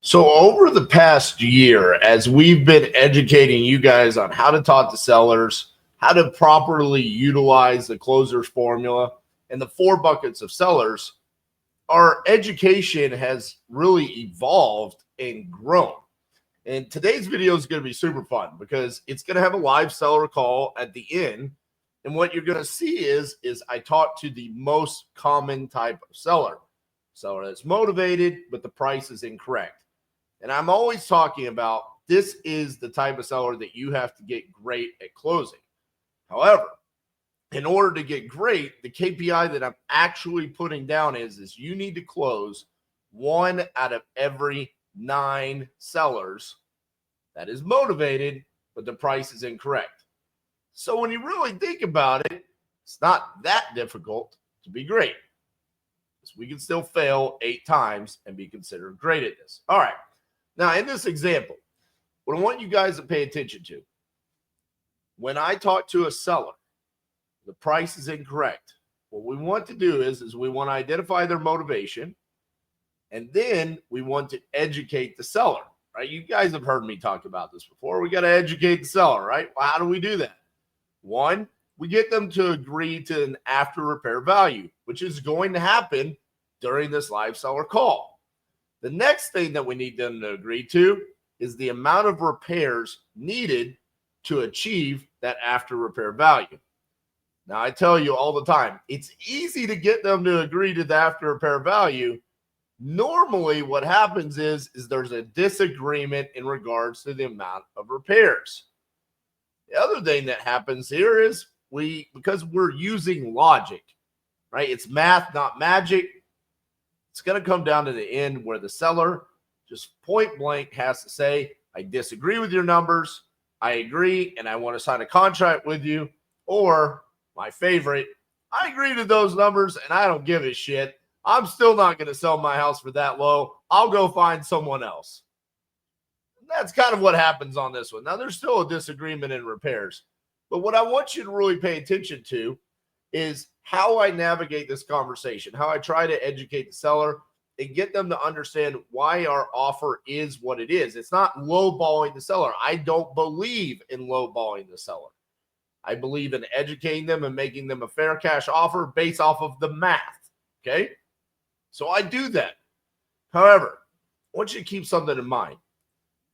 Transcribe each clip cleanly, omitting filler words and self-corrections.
So over the past year, as we've been educating you guys on how to talk to sellers, how to properly utilize the closer's formula and the 4 buckets of sellers, our education has really evolved and grown. And today's video is going to be super fun because it's going to have a live seller call at the end. And what you're going to see is I talk to the most common type of seller that's motivated, but the price is incorrect. And I'm always talking about this is the type of seller that you have to get great at closing. However, in order to get great, the KPI that I'm actually putting down is you need to close 1 out of every 9 sellers that is motivated, but the price is incorrect. So when you really think about it, it's not that difficult to be great. We can still fail 8 times and be considered great at this. All right. Now, in this example, what I want you guys to pay attention to, when I talk to a seller, the price is incorrect. What we want to do is we want to identify their motivation, and then we want to educate the seller, right? You guys have heard me talk about this before. We got to educate the seller, right? Well, how do we do that? 1, we get them to agree to an after repair value, which is going to happen during this live seller call. The next thing that we need them to agree to is the amount of repairs needed to achieve that after repair value. Now, I tell you all the time, it's easy to get them to agree to the after repair value. Normally, what happens is there's a disagreement in regards to the amount of repairs. The other thing that happens here is because we're using logic, right? It's math, not magic. It's going to come down to the end where the seller just point blank has to say, I disagree with your numbers. I agree, and I want to sign a contract with you. Or my favorite, I agree to those numbers, and I don't give a shit. I'm still not going to sell my house for that low. I'll go find someone else. And that's kind of what happens on this one. Now, there's still a disagreement in repairs. But what I want you to really pay attention to is how I navigate this conversation, how I try to educate the seller and get them to understand why our offer is what it is. It's not lowballing the seller. I don't believe in lowballing the seller. I believe in educating them and making them a fair cash offer based off of the math, okay? So I do that. However, I want you to keep something in mind.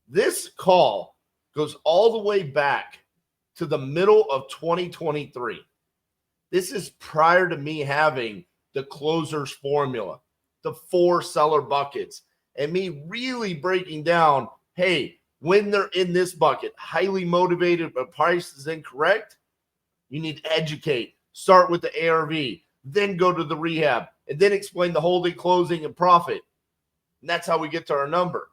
This call goes all the way back to the middle of 2023. This is prior to me having the closer's formula, the 4 seller buckets, and me really breaking down, hey, when they're in this bucket, highly motivated, but price is incorrect, you need to educate. Start with the ARV, then go to the rehab, and then explain the holding, closing, and profit. And that's how we get to our number.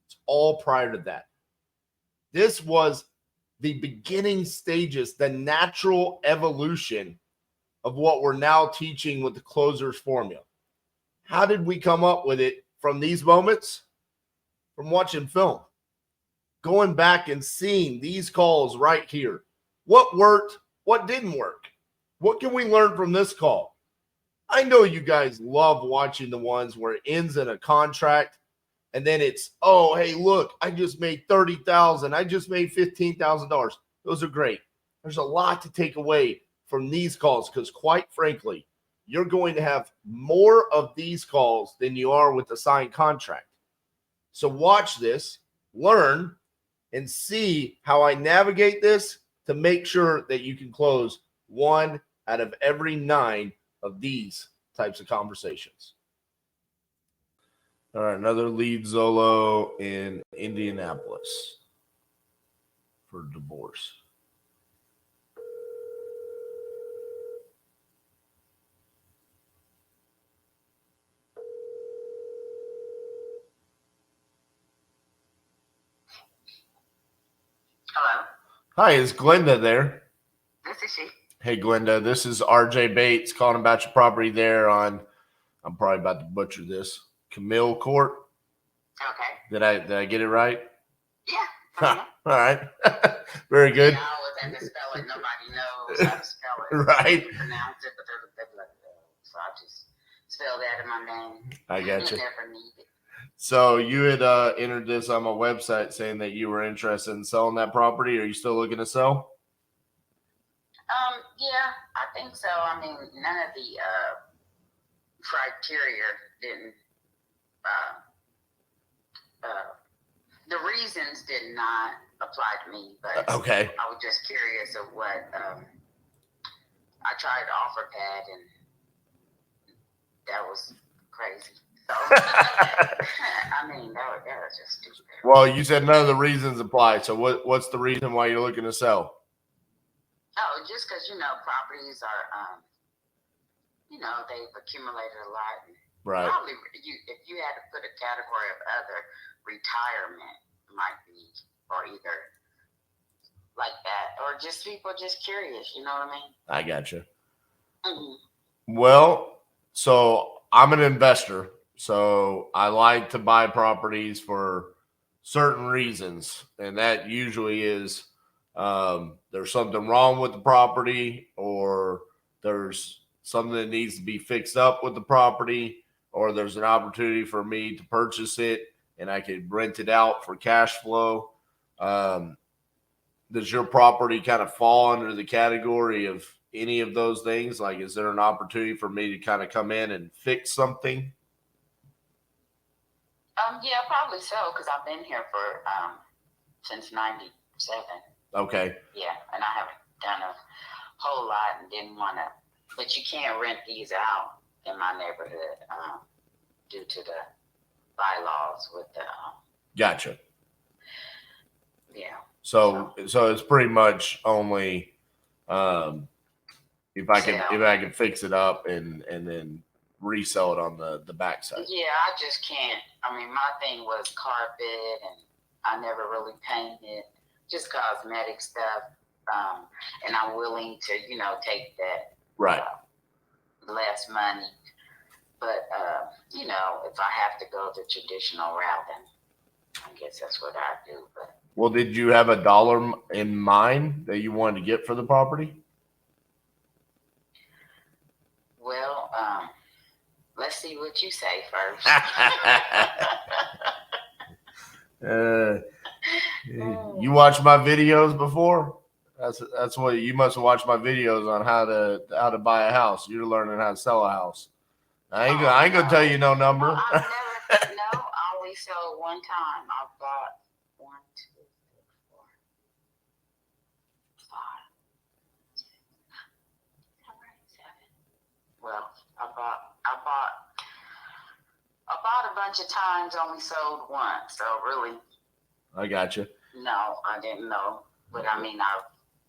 It's all prior to that. This was the beginning stages, the natural evolution of what we're now teaching with the closer's formula. How did we come up with it from these moments? From watching film, going back and seeing these calls right here. What worked? What didn't work? What can we learn from this call? I know you guys love watching the ones where it ends in a contract and then it's, oh, hey, look, I just made $30,000. I just made $15,000. Those are great. There's a lot to take away from these calls because, quite frankly, you're going to have more of these calls than you are with the signed contract. So watch this, learn, and see how I navigate this to make sure that you can close 1 out of every 9 of these types of conversations. All right, another lead Zolo in Indianapolis for divorce. Hello. Hi, is Glenda there? This is she. Hey, Glenda, this is RJ Bates calling about your property there on, I'm probably about to butcher this, Camille Court. Okay. Did I get it right? Yeah. Huh. All right. Very good. I always have to spell it. Nobody knows how to spell it. Right. Pronounce it, but they're like, so I just spell that in my name. I got you. Never need it. So you had entered this on my website saying that you were interested in selling that property. Are you still looking to sell? Yeah, I think so. I mean, none of the criteria didn't. The reasons did not apply to me, but Okay. I was just curious of what. I tried OfferPad, and that was crazy. So, I mean, that was just stupid. Well, you said none of the reasons apply. So what's the reason why you're looking to sell? Oh, just because, properties are, they've accumulated a lot. And Right. probably, if you had to put a category of other, retirement might be, or either like that, or just people just curious, you know what I mean? I gotcha. Mm-hmm. Well, so I'm an investor. So I like to buy properties for certain reasons. And that usually is there's something wrong with the property, or there's something that needs to be fixed up with the property, or there's an opportunity for me to purchase it and I could rent it out for cash flow. Does your property kind of fall under the category of any of those things? Like, is there an opportunity for me to kind of come in and fix something? Yeah, probably so, because I've been here for since '97. Okay. Yeah, and I haven't done a whole lot and didn't want to. But you can't rent these out in my neighborhood due to the bylaws with the. Gotcha. Yeah. So it's pretty much only if I can fix it up and then resell it on the backside. Yeah, I just can't. I mean, my thing was carpet, and I never really painted, just cosmetic stuff. And I'm willing to, take that Right. less money. But if I have to go the traditional route, then I guess that's what I do. But well, did you have a dollar in mind that you wanted to get for the property? Well, let's see what you say first. You watched my videos before? That's what you must have watched my videos on how to buy a house. You're learning how to sell a house. I ain't gonna tell you no number. No, I've never. No, I only sold one time. I bought 1, 2, 3, 4, 5, 6, 7. Well, I bought a bunch of times, only sold once. So really, I got you. No, I didn't know, but I mean,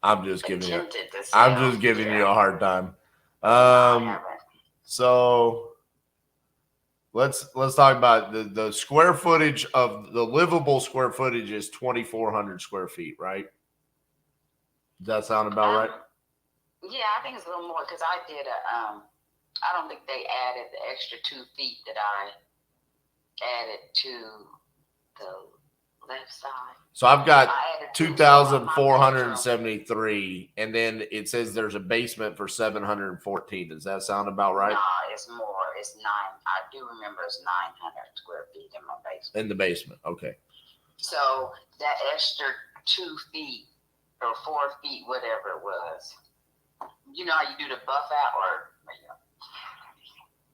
I'm just giving you. To sell. I'm just giving you a hard time. So let's talk about the square footage of the livable square footage is 2,400 square feet, right? Does that sound about right? Yeah, I think it's a little more because I did I don't think they added the extra 2 feet that I added to the left side. So I've got 2,473, and then it says there's a basement for 714. Does that sound about right? No, it's more. It's 9. I do remember it's 900 square feet in my basement. In the basement, okay. So that extra 2 feet or 4 feet, whatever it was, you know how you do the buff out, or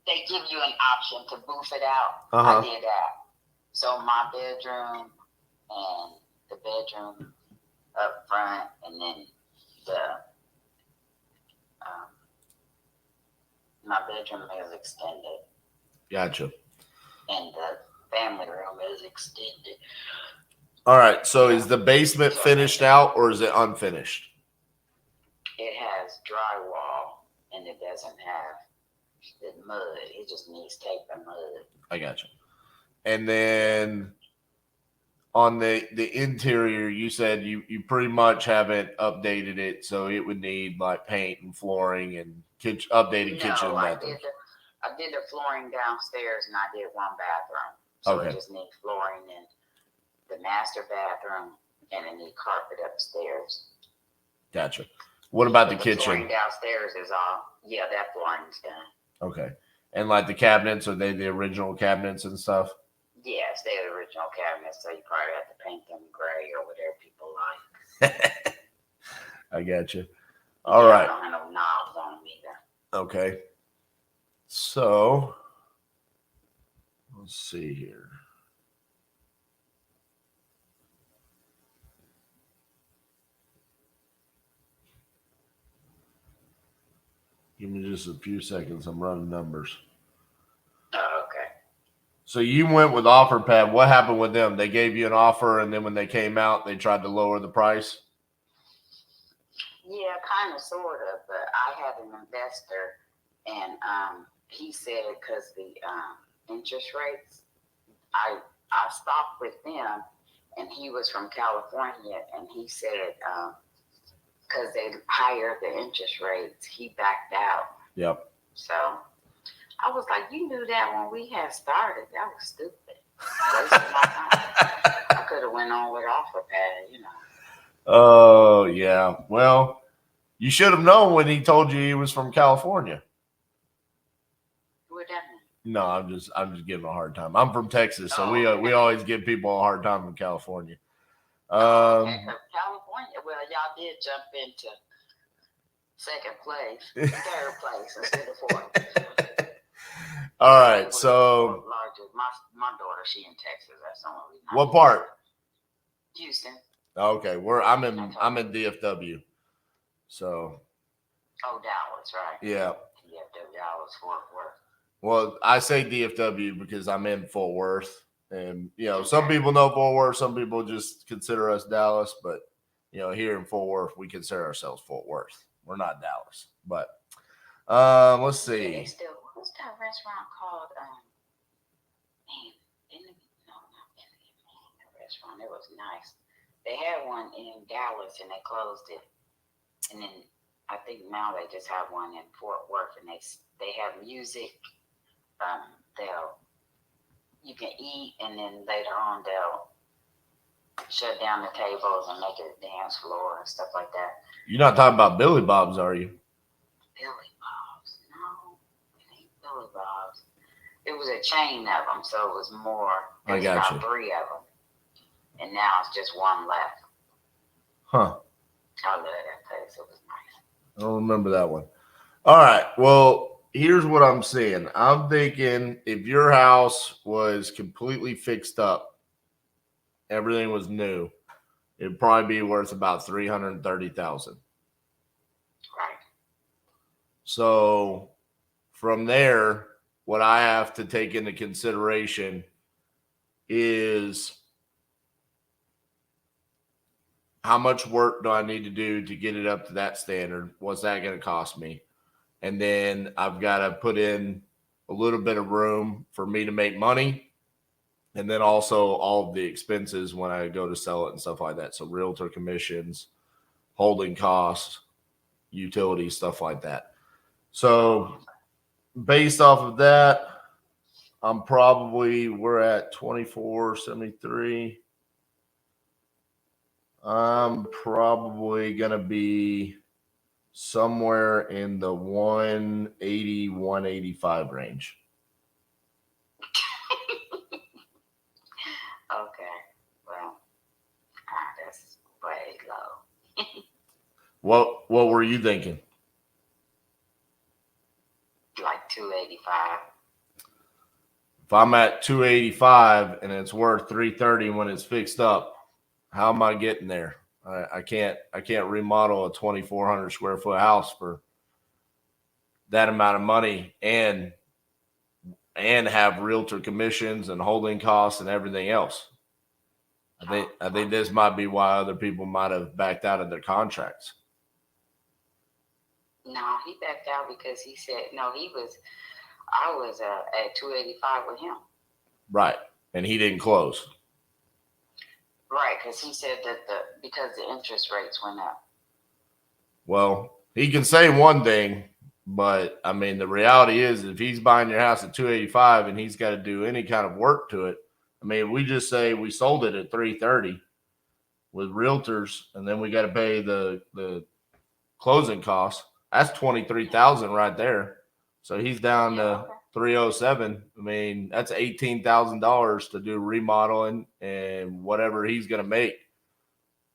they give you an option to boof it out. I did that. So my bedroom and the bedroom up front, and then my bedroom is extended. Gotcha. And the family room is extended. All right. So is the basement finished out, or is it unfinished? It has drywall, and it doesn't have the mud. It just needs tape and mud. I gotcha. And then on the interior, you said you pretty much haven't updated it, so it would need like paint and flooring and updated kitchen and bathroom. I did the flooring downstairs, and I did 1 bathroom. So it just needs flooring in the master bathroom, and it needs carpet upstairs. Gotcha. What about the kitchen? Flooring downstairs is all. Yeah, that flooring's done. Okay. And like the cabinets, are they the original cabinets and stuff? Yes, they're the original cabinets, so you probably have to paint them gray or whatever people like. I got you. All right. I don't have no knobs on them either. Okay. So let's see here. Give me just a few seconds. I'm running numbers. Oh, okay. So you went with OfferPad. What happened with them? They gave you an offer, and then when they came out, they tried to lower the price? Yeah, kind of, sort of. But I had an investor, and he said because the interest rates, I stopped with them, and he was from California, and he said because they higher the interest rates, he backed out. Yep. So I was like, you knew that when we had started. That was stupid. Wasting my time. I could have went on with OfferPad, you know. Oh, yeah. Well, you should have known when he told you he was from California. What that mean? No, I'm just giving a hard time. I'm from Texas, so we always give people a hard time in California. Okay, because California, well, y'all did jump into second place, third place instead of fourth. All right, so my daughter, she in Texas. That's the only reason. What part? Houston. Okay, I'm in DFW. So. Oh, Dallas, right? Yeah. DFW, Dallas, Fort Worth. Well, I say DFW because I'm in Fort Worth, and some people know Fort Worth, some people just consider us Dallas, but here in Fort Worth, we consider ourselves Fort Worth. We're not Dallas, but let's see. Yeah, what's that restaurant called? Restaurant. It was nice. They had one in Dallas and they closed it, and then I think now they just have one in Fort Worth, and they have music. You can eat, and then later on they'll shut down the tables and make it a dance floor and stuff like that. You're not talking about Billy Bob's, are you? Billy Bob's? No, it ain't Billy Bob's. It was a chain of them, so it was more. I got you. About 3 of them, and now it's just one left. Huh. I love that place. It was nice. I don't remember that one. All right. Well, here's what I'm saying. I'm thinking if your house was completely fixed up, everything was new, it'd probably be worth about $330,000. Right. So from there, what I have to take into consideration is how much work do I need to do to get it up to that standard? What's that going to cost me? And then I've got to put in a little bit of room for me to make money. And then also all of the expenses when I go to sell it and stuff like that. So realtor commissions, holding costs, utilities, stuff like that. So based off of that, we're at 2473. I'm probably going to be somewhere in the 180, 185 range. Okay. Well, that's way low. What were you thinking? Like 285. If I'm at 285 and it's worth 330 when it's fixed up, how am I getting there? I can't remodel a 2,400 square foot house for that amount of money and have realtor commissions and holding costs and everything else. I think this might be why other people might have backed out of their contracts. No, he backed out because he said I was at 285 with him. Right, and he didn't close. Right, because he said that because the interest rates went up. Well, he can say one thing, but I mean the reality is if he's buying your house at 285 and he's got to do any kind of work to it, I mean we just say we sold it at 330 with realtors, and then we got to pay the closing costs. That's $23,000 right there. So he's down to 307. I mean, that's $18,000 to do remodeling and whatever he's going to make.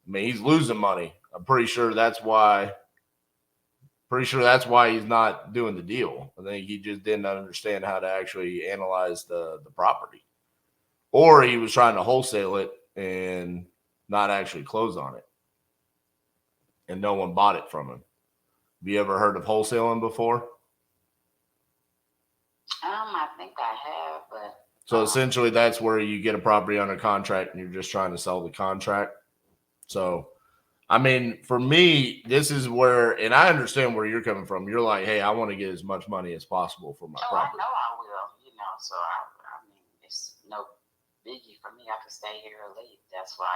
I mean, he's losing money. I'm pretty sure that's why. Pretty sure that's why he's not doing the deal. I think he just didn't understand how to actually analyze the property, or he was trying to wholesale it and not actually close on it, and no one bought it from him. Have you ever heard of wholesaling before? I think I have, but So essentially, that's where you get a property under contract and you're just trying to sell the contract. So, I mean, for me, this is where, and I understand where you're coming from. You're like, hey, I want to get as much money as possible for my property. I know I will, so I mean, it's no biggie for me. I can stay here or leave. That's why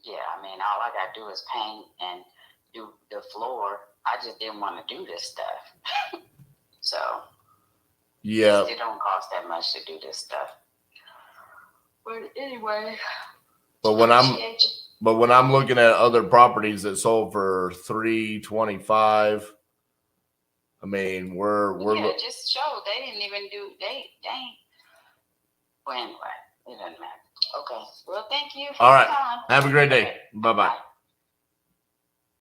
I mean, all I got to do is paint and do the floor. I just didn't want to do this stuff. So, yeah, it don't cost that much to do this stuff. But anyway, but when I'm looking at other properties that sold for $325, I mean, we're just show they didn't even do they ain't. Well, anyway, it doesn't matter. Okay. Well, thank you for all right. your time. Have a great day. Okay. Bye-bye.